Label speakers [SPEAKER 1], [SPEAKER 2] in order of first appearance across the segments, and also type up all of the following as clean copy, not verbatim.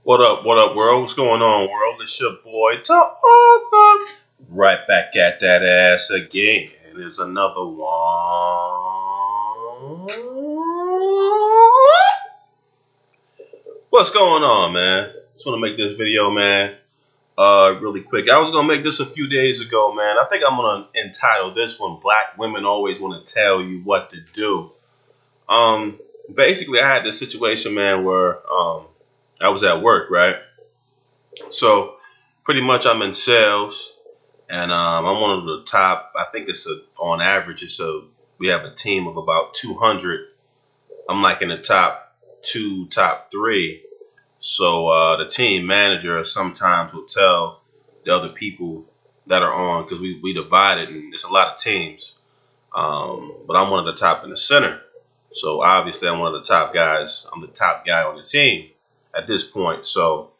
[SPEAKER 1] What up, world? What's going on, world? It's your boy, to Arthur. Right back at that ass again. It's another one. What's going on, man? Just want to make this video, man, really quick. I was going to make this a few days ago, man. I think I'm going to entitle this one, Black Women Always Want to Tell You What to Do. Basically, I had this situation, man, where I was at work, right? So pretty much I'm in sales, and I'm one of the top. I think on average, we have a team of about 200. I'm like in the top two, top three. So the team manager sometimes will tell the other people that are on, because we divided and there's a lot of teams. But I'm one of the top in the center. So obviously I'm one of the top guys. I'm the top guy on the team at this point. So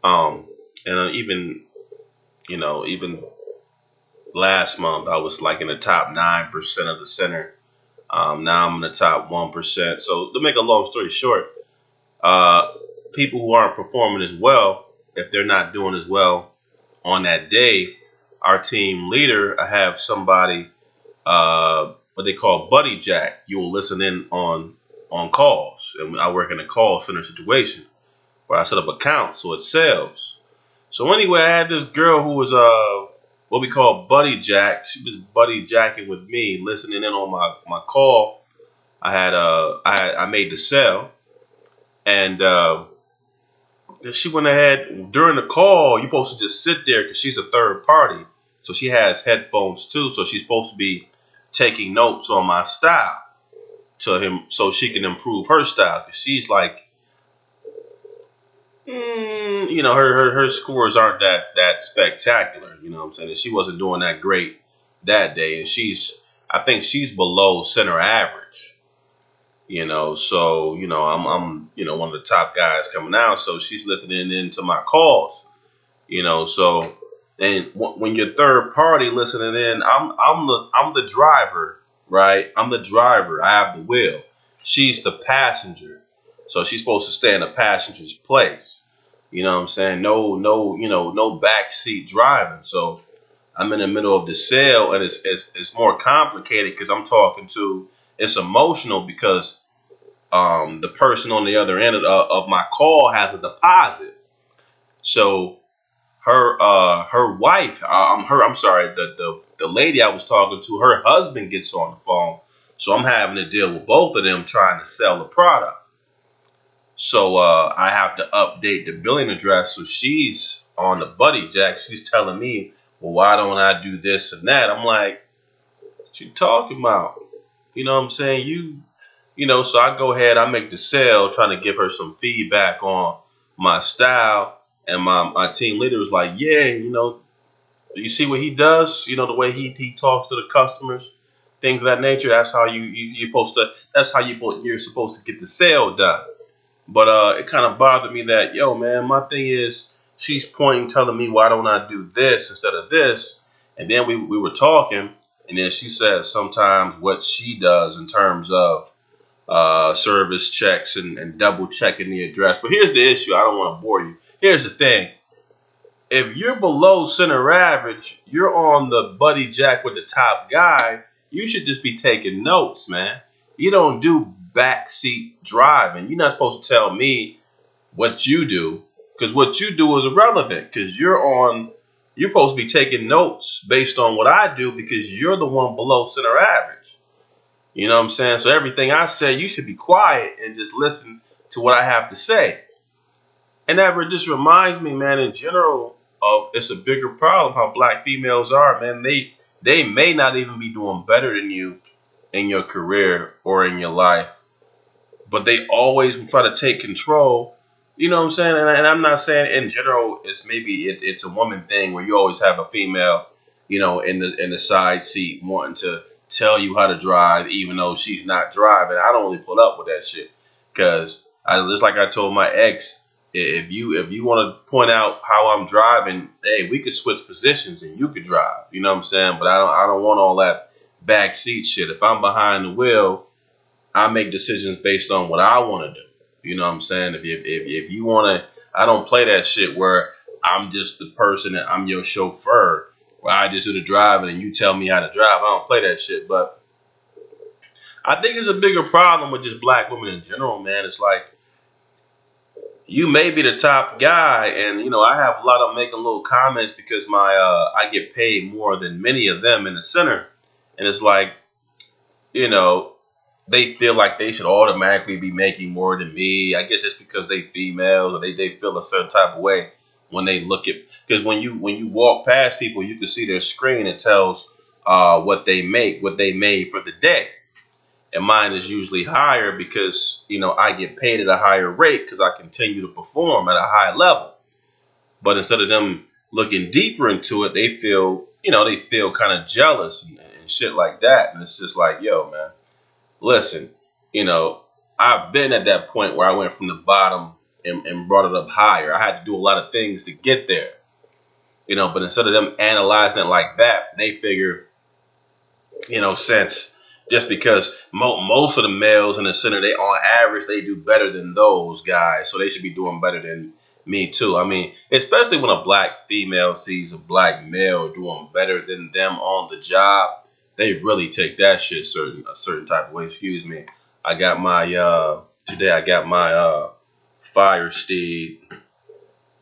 [SPEAKER 1] um, and even last month I was like in the top 9% of the center. Now I'm in the top 1%. So to make a long story short, uh, people who aren't performing as well, if they're not doing as well on that day, our team leader, I have somebody, what they call buddy jack. You will listen in on calls, and I work in a call center situation where I set up accounts, so it's sales. So anyway, I had this girl who was what we call buddy jack. She was buddy jacking with me, listening in on my call. I made the sale, and she went ahead during the call. You're supposed to just sit there because she's a third party, so she has headphones too. So she's supposed to be taking notes on my style to him, so she can improve her style. Because she's like, her scores aren't that spectacular. You know what I'm saying? And she wasn't doing that great that day, and I think she's below center average. So I'm one of the top guys coming out, so she's listening into my calls. So and when you're third party listening in, I'm the driver, right? I'm the driver. I have the wheel. She's the passenger, so she's supposed to stay in the passenger's place. You know what I'm saying? No backseat driving. So I'm in the middle of the sale, and it's more complicated because I'm talking to. It's emotional because the person on the other end of my call has a deposit. So her wife, I'm sorry, the lady I was talking to, her husband gets on the phone. So I'm having to deal with both of them trying to sell the product. So I have to update the billing address. So she's on the buddy jack. She's telling me, well, why don't I do this and that? I'm like, what you talking about? You know what I'm saying? So I go ahead, I make the sale, trying to give her some feedback on my style. And my team leader was like, yeah, you see what he does? The way he talks to the customers, things of that nature. That's how you're supposed to. That's how you're supposed to get the sale done. But it kind of bothered me that, yo, man, my thing is she's pointing, telling me why don't I do this instead of this, and then we were talking, and then she said sometimes what she does in terms of service checks and double checking the address. But here's the issue. I don't want to bore you. Here's the thing. If you're below center average, you're on the buddy jack with the top guy. You should just be taking notes, man. You don't do backseat driving. You're not supposed to tell me what you do, because what you do is irrelevant, because you're supposed to be taking notes based on what I do, because you're the one below center average. You know what I'm saying? So everything I say, you should be quiet and just listen to what I have to say. And that just reminds me, man, in general, of it's a bigger problem how black females are, man. They may not even be doing better than you in your career or in your life, but they always try to take control. You know what I'm saying? And I'm not saying in general it's a woman thing where you always have a female, in the side seat wanting to tell you how to drive, even though she's not driving. I don't really put up with that shit, because just like I told my ex, if you want to point out how I'm driving, hey, we could switch positions and you could drive. You know what I'm saying? But I don't want all that backseat shit. If I'm behind the wheel, I make decisions based on what I want to do. You know what I'm saying? If you want to, I don't play that shit where I'm just the person that I'm your chauffeur, where I just do the driving and you tell me how to drive. I don't play that shit. But I think it's a bigger problem with just black women in general, man. It's like you may be the top guy, and I have a lot of making little comments because my I get paid more than many of them in the center, and it's like you know they feel like they should automatically be making more than me. I guess it's because they females or they feel a certain type of way when they look at, because when you walk past people, you can see their screen. It tells what they make, what they made for the day. And mine is usually higher because I get paid at a higher rate because I continue to perform at a high level. But instead of them looking deeper into it, they feel kind of jealous and shit like that. And it's just like, yo, man, listen, I've been at that point where I went from the bottom and brought it up higher. I had to do a lot of things to get there, but instead of them analyzing it like that, they figure, since just because most of the males in the center, they on average, they do better than those guys. So they should be doing better than me too. I mean, especially when a black female sees a black male doing better than them on the job, they really take that shit a certain type of way. Excuse me. I got my today I got my Fire Steed.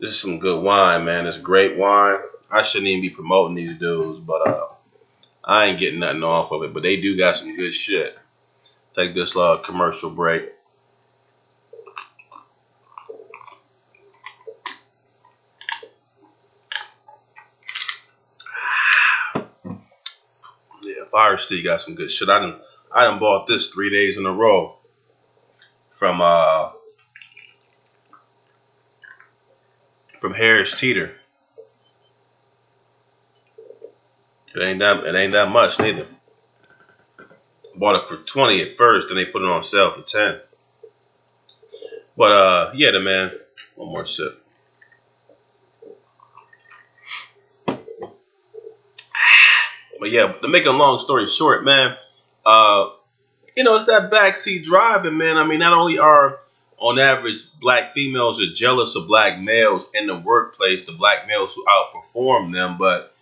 [SPEAKER 1] This is some good wine, man. It's great wine. I shouldn't even be promoting these dudes, but I ain't getting nothing off of it. But they do got some good shit. Take this commercial break. Yeah, Fire Steed got some good shit. I done bought this 3 days in a row from Harris Teeter. It ain't that much neither. Bought it for 20 at first, then they put it on sale for 10. But yeah, man, one more sip. But yeah, to make a long story short, man, it's that backseat driving, man. I mean, not only are on average black females are jealous of black males in the workplace, the black males who outperform them, but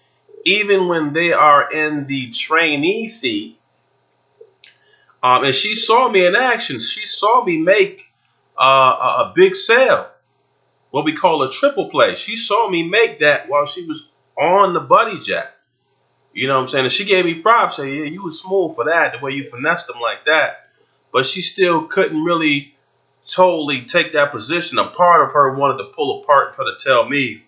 [SPEAKER 1] even when they are in the trainee seat, and she saw me in action, she saw me make a big sale, what we call a triple play. She saw me make that while she was on the buddy jack. You know what I'm saying? And she gave me props. Say, yeah, you was smooth for that, the way you finessed them like that. But she still couldn't really totally take that position. A part of her wanted to pull apart and try to tell me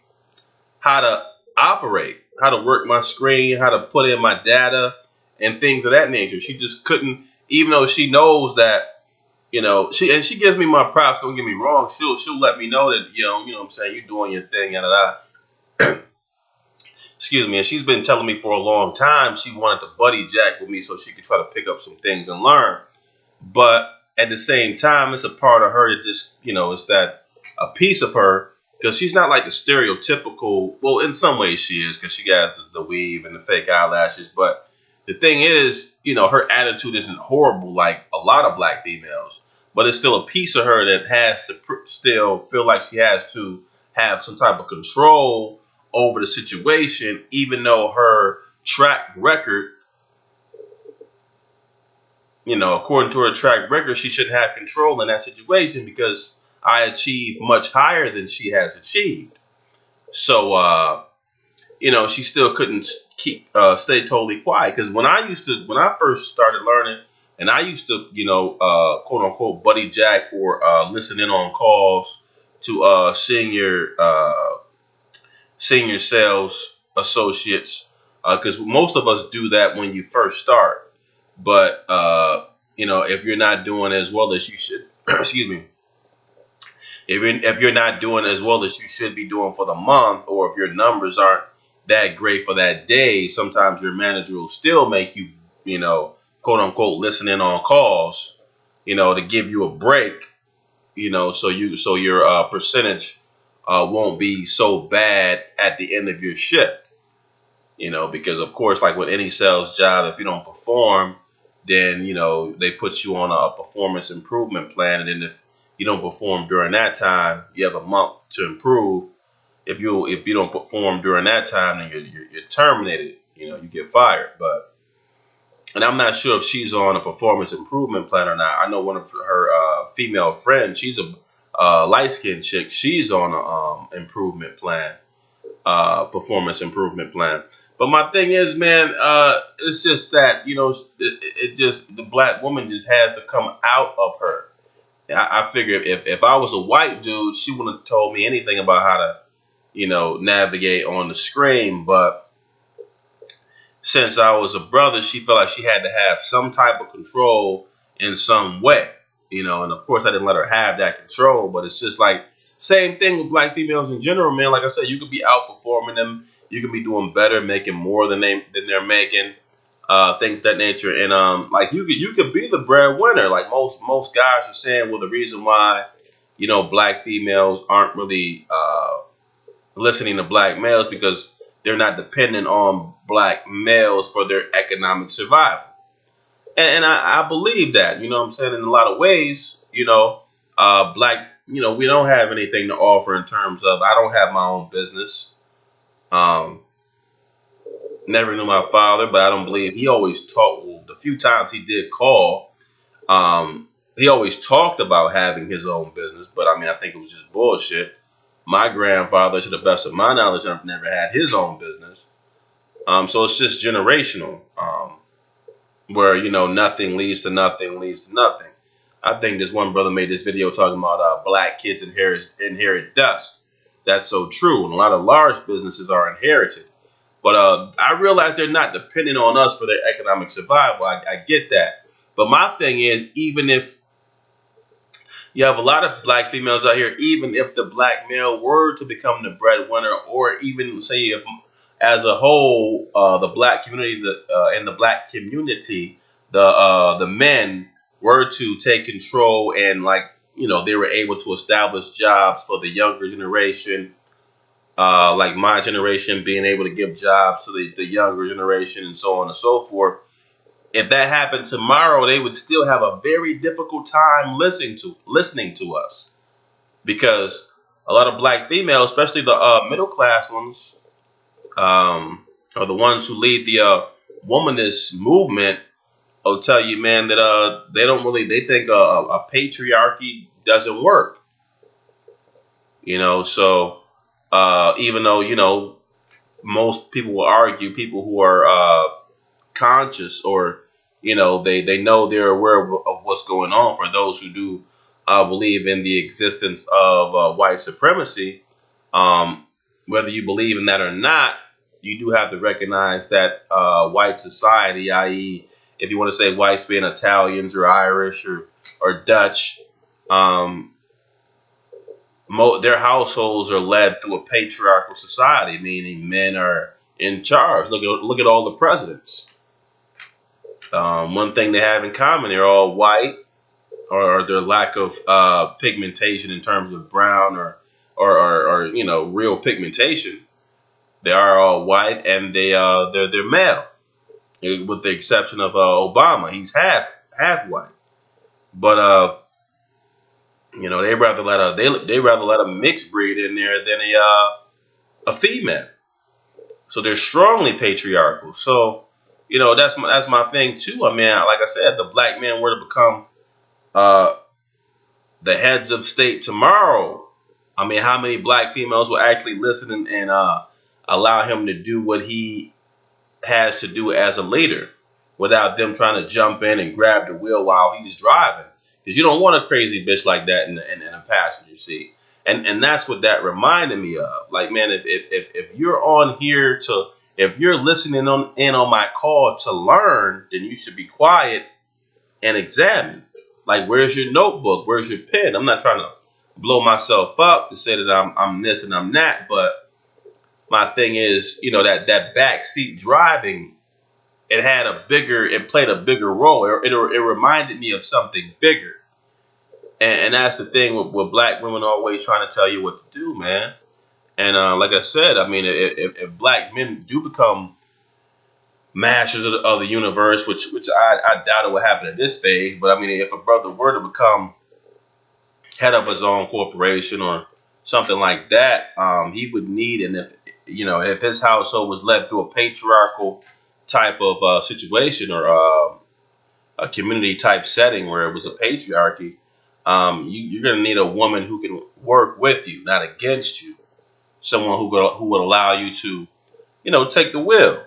[SPEAKER 1] how to operate, how to work my screen, how to put in my data and things of that nature. She just couldn't, even though she knows that, she gives me my props, don't get me wrong. She'll let me know that, you know what I'm saying, you doing your thing, yada. Excuse me, and she's been telling me for a long time she wanted to buddy jack with me so she could try to pick up some things and learn. But at the same time, it's a part of her that just, it's that a piece of her, because she's not like the stereotypical, well, in some ways she is, because she has the weave and the fake eyelashes. But the thing is, her attitude isn't horrible like a lot of black females. But it's still a piece of her that has to still feel like she has to have some type of control over the situation, even though her track record, according to her track record, she shouldn't have control in that situation because I achieved much higher than she has achieved. So, she still couldn't stay totally quiet. Because when I first started learning, and I used to, quote unquote, buddy jack or listen in on calls to senior sales associates, because most of us do that when you first start. But if you're not doing as well as you should, excuse me, if you're not doing as well as you should be doing for the month, or if your numbers aren't that great for that day, sometimes your manager will still make you, quote unquote, listen in on calls, to give you a break, so your percentage won't be so bad at the end of your shift. Because of course, like with any sales job, if you don't perform, then, they put you on a performance improvement plan. And then You don't perform during that time, you have a month to improve. If you don't perform during that time, then you're terminated. You get fired. But and I'm not sure if she's on a performance improvement plan or not. I know one of her female friends. She's a light skinned chick. She's on a improvement plan, performance improvement plan. But my thing is, man, it's just that it just the black woman just has to come out of her. I figure if I was a white dude, she wouldn't have told me anything about how to navigate on the screen. But since I was a brother, she felt like she had to have some type of control in some way. And of course I didn't let her have that control, but it's just like same thing with black females in general, man. Like I said, you could be outperforming them, you can be doing better, making more than they're making, things of that nature. And like you could be the breadwinner. Like most guys are saying, well, the reason why black females aren't really listening to black males because they're not dependent on black males for their economic survival. And I believe that, what I'm saying, in a lot of ways, black, we don't have anything to offer in terms of, I don't have my own business. Um, Never knew my father, but I don't believe he always talked. Well, the few times he did call, he always talked about having his own business. But I mean, I think it was just bullshit. My grandfather, to the best of my knowledge, never had his own business. So it's just generational, where nothing leads to nothing leads to nothing. I think this one brother made this video talking about black kids inherit dust. That's so true, and a lot of large businesses are inherited. But I realize they're not dependent on us for their economic survival. I get that. But my thing is, even if you have a lot of black females out here, even if the black male were to become the breadwinner, or even say if, as a whole, the black community, in the black community, the men were to take control and they were able to establish jobs for the younger generation, like my generation being able to give jobs to the younger generation and so on and so forth. If that happened tomorrow, they would still have a very difficult time listening to us, because a lot of black females, especially the middle class ones, are the ones who lead the womanist movement. Will tell you, man, that they think a patriarchy doesn't work. So even though most people will argue, people who are conscious, or they know, they're aware of what's going on. For those who do believe in the existence of white supremacy, whether you believe in that or not, you do have to recognize that white society, i.e., if you want to say whites being Italians or Irish or Dutch, their households are led through a patriarchal society, meaning men are in charge. Look at all the presidents. One thing they have in common: they're all white, or their lack of pigmentation in terms of brown or real pigmentation. They are all white, and they're male, with the exception of Obama. He's half white, but they rather let a mixed breed in there than a female. So they're strongly patriarchal. So that's my thing too. I mean, like I said, the black men were to become uh, the heads of state tomorrow. I mean, how many black females will actually listen and allow him to do what he has to do as a leader, without them trying to jump in and grab the wheel while he's driving? Because you don't want a crazy bitch like that in a passenger seat. And that's what that reminded me of. Like, man, if you're on here if you're listening on my call to learn, then you should be quiet and examine. Like, where's your notebook? Where's your pen? I'm not trying to blow myself up to say that I'm this and I'm that, but my thing is, that backseat driving, it played a bigger role. It reminded me of something bigger. And that's the thing with black women always trying to tell you what to do, man. And like I said, I mean, if black men do become masters of the universe, which I doubt it will happen at this stage, but I mean, if a brother were to become head of his own corporation or something like that, he would need, and if his household was led through a patriarchal type of situation, or a community type setting where it was a patriarchy, you're going to need a woman who can work with you, not against you. Someone who would allow you to, take the wheel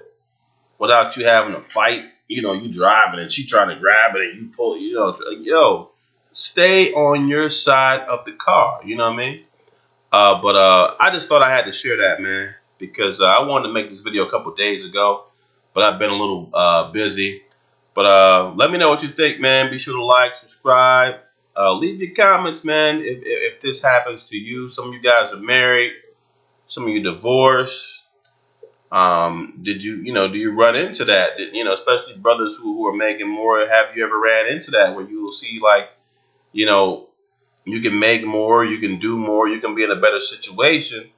[SPEAKER 1] without you having to fight. You driving and she trying to grab it and you pull. Stay on your side of the car. You know what I mean? But I just thought I had to share that, man, because I wanted to make this video a couple days ago, but I've been a little busy. But let me know what you think, man. Be sure to like, subscribe, leave your comments, man. If this happens to you, some of you guys are married, some of you divorced. Do you run into that? Especially brothers who are making more. Have you ever ran into that where you will see, like, you know, you can make more, you can do more, you can be in a better situation,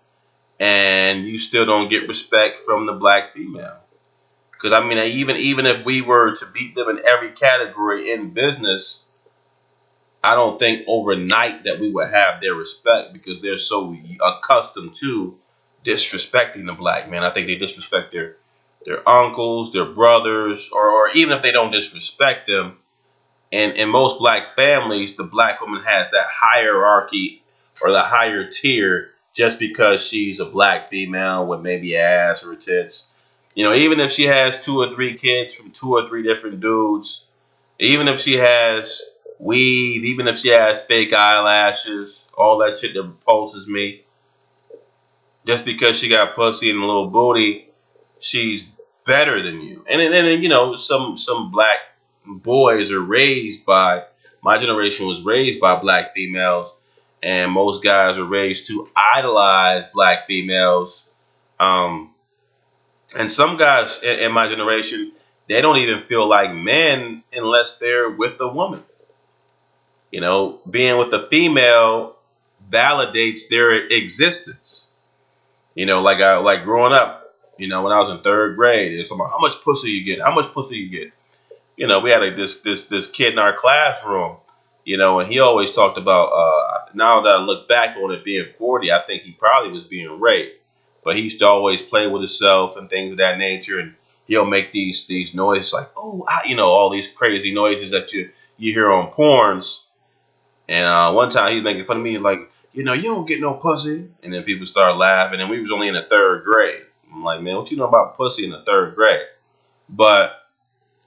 [SPEAKER 1] and you still don't get respect from the black female? Because I mean, even if we were to beat them in every category in business, I don't think overnight that we would have their respect, because they're so accustomed to disrespecting the black man. I think they disrespect their uncles, their brothers, or even if they don't disrespect them. And in most black families, the black woman has that hierarchy or the higher tier just because she's a black female with maybe ass or tits. Even if she has 2 or 3 kids from 2 or 3 different dudes, even if she has weed, even if she has fake eyelashes, all that shit that repulses me, just because she got pussy and a little booty, she's better than you. And some black boys are raised by, my generation was raised by black females, and most guys are raised to idolize black females. And some guys in my generation, they don't even feel like men unless they're with a woman. Being with a female validates their existence. Like growing up, when I was in 3rd grade, it's about how much pussy you get, how much pussy you get. We had this kid in our classroom, and he always talked about, now that I look back on it being 40, I think he probably was being raped. But he used to always play with himself and things of that nature, and he'll make these noises like, oh, all these crazy noises that you hear on porns. And one time he was making fun of me, like, you don't get no pussy. And then people started laughing, and we was only in the 3rd grade. I'm like, man, what you know about pussy in the 3rd grade?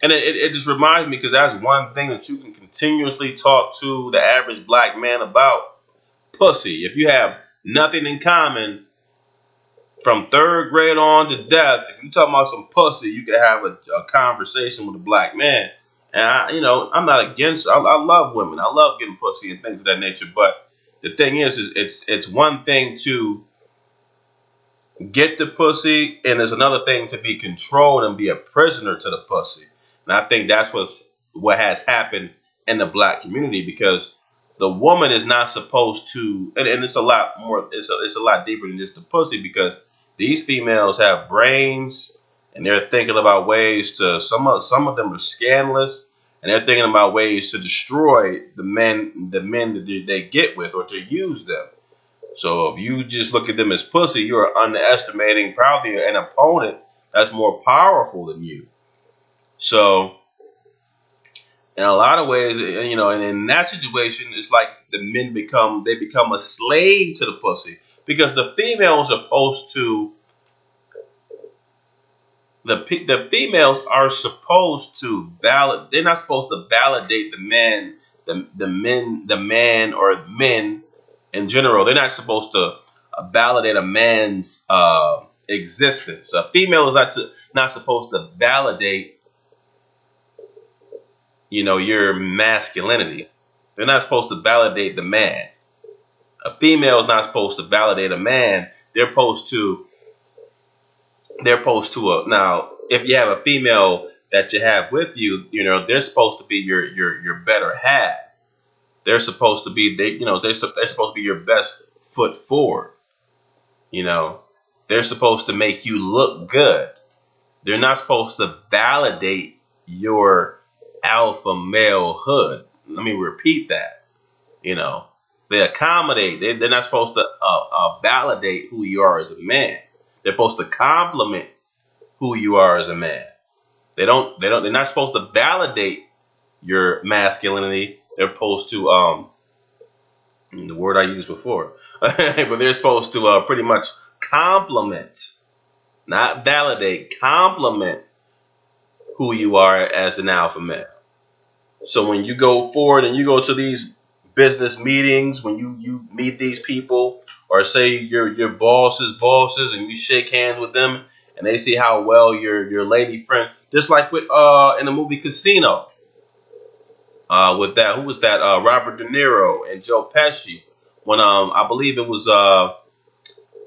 [SPEAKER 1] And it just reminds me, because that's one thing that you can continuously talk to the average black man about: pussy. If you have nothing in common from 3rd grade on to death, if you talking about some pussy, you can have a conversation with a black man. And I'm not against. I love women. I love getting pussy and things of that nature. But the thing is it's one thing to get the pussy, and there's another thing to be controlled and be a prisoner to the pussy. And I think that's what has happened in the black community, because the woman is not supposed to, and it's a lot more. It's a lot deeper than just the pussy, because these females have brains, and they're thinking about ways to. Some of them are scandalous, and they're thinking about ways to destroy the men that they get with, or to use them. So if you just look at them as pussy, you are underestimating probably an opponent that's more powerful than you. So in a lot of ways, and in that situation, it's like the men become a slave to the pussy, because the females are supposed to. The females are supposed to validate. They're not supposed to validate the man, the man or men in general. They're not supposed to validate a man's existence. A female is not supposed to validate, your masculinity. They're not supposed to validate the man. A female is not supposed to validate a man. They're supposed to. Now, if you have a female that you have with you, they're supposed to be your better half. They're supposed to be they're supposed to be your best foot forward. They're supposed to make you look good. They're not supposed to validate your alpha male hood. Let me repeat that. They accommodate. They're not supposed to validate who you are as a man. They're supposed to compliment who you are as a man. They're not supposed to validate your masculinity. They're supposed to the word I used before, but they're supposed to pretty much compliment, not validate, compliment who you are as an alpha male. So when you go forward and you go to these business meetings, when you meet these people, or say your boss's bosses, and you shake hands with them, and they see how well your lady friend, just like with in the movie Casino, with that, who was that? Robert De Niro and Joe Pesci. When I believe it was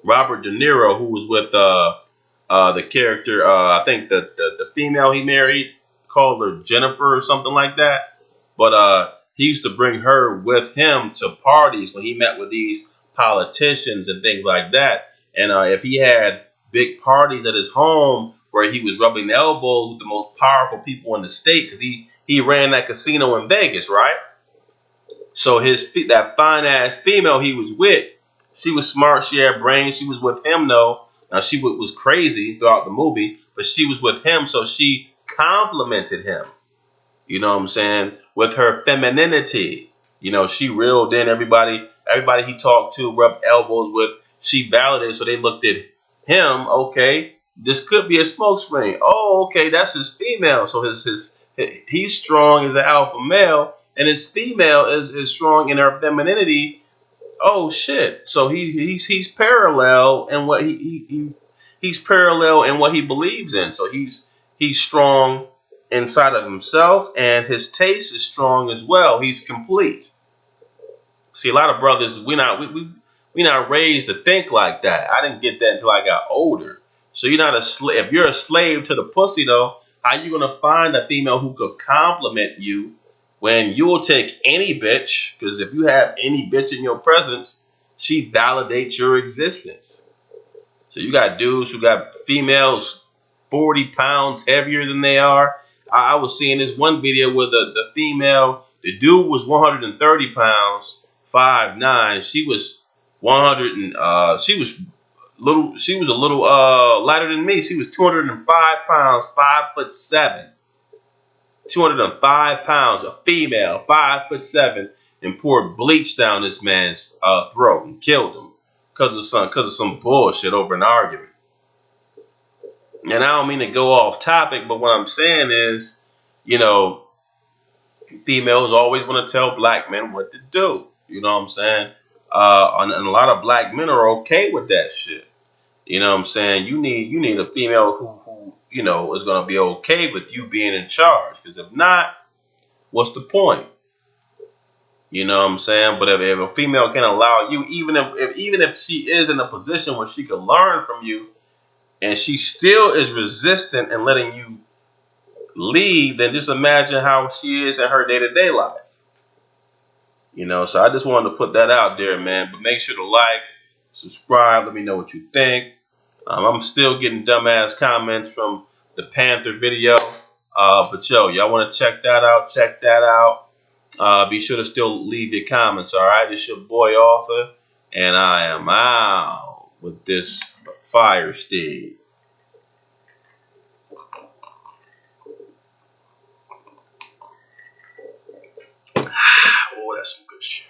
[SPEAKER 1] Robert De Niro who was with the character, I think the female he married, called her Jennifer or something like that. But he used to bring her with him to parties when he met with these politicians and things like that. And if he had big parties at his home where he was rubbing elbows with the most powerful people in the state, because he ran that casino in Vegas, right? So that fine ass female he was with, she was smart, she had brains, she was with him though. Now she was crazy throughout the movie, but she was with him, so she complimented him. You know what I'm saying? With her femininity. You know, she reeled in everybody he talked to, rubbed elbows with, she validated, so they looked at him, okay, this could be a smoke screen. Oh, okay, that's his female. So he's strong as an alpha male, and his female is strong in her femininity. Oh shit! So he's parallel in what he's parallel in what he believes in. So he's strong inside of himself, and his taste is strong as well. He's complete. See, a lot of brothers, we not raised to think like that. I didn't get that until I got older. So you're not a slave. If you're a slave to the pussy, though, how you gonna find a female who could compliment you when you'll take any bitch? Because if you have any bitch in your presence, she validates your existence. So you got dudes who got females 40 pounds heavier than they are. I was seeing this one video where the female, the dude was 130 pounds, 5'9". She was 100 and she was a little lighter than me. She was 205 pounds, 5'7". 205 pounds, a female, 5'7", and poured bleach down this man's throat and killed him because of some bullshit over an argument. And I don't mean to go off topic, but what I'm saying is, you know, females always want to tell black men what to do. You know what I'm saying? And a lot of black men are okay with that shit. You know what I'm saying? You need a female who you know is gonna be okay with you being in charge. Because if not, what's the point? You know what I'm saying? But if a female can allow you, even if she is in a position where she can learn from you, and she still is resistant and letting you lead, then just imagine how she is in her day-to-day life. You know, so I just wanted to put that out there, man. But make sure to like, subscribe, let me know what you think. I'm still getting dumbass comments from the Panther video. But yo, y'all want to check that out, check that out. Be sure to still leave your comments, all right? It's your boy Arthur, and I am out with this fire steed. Oh, that's some good shit.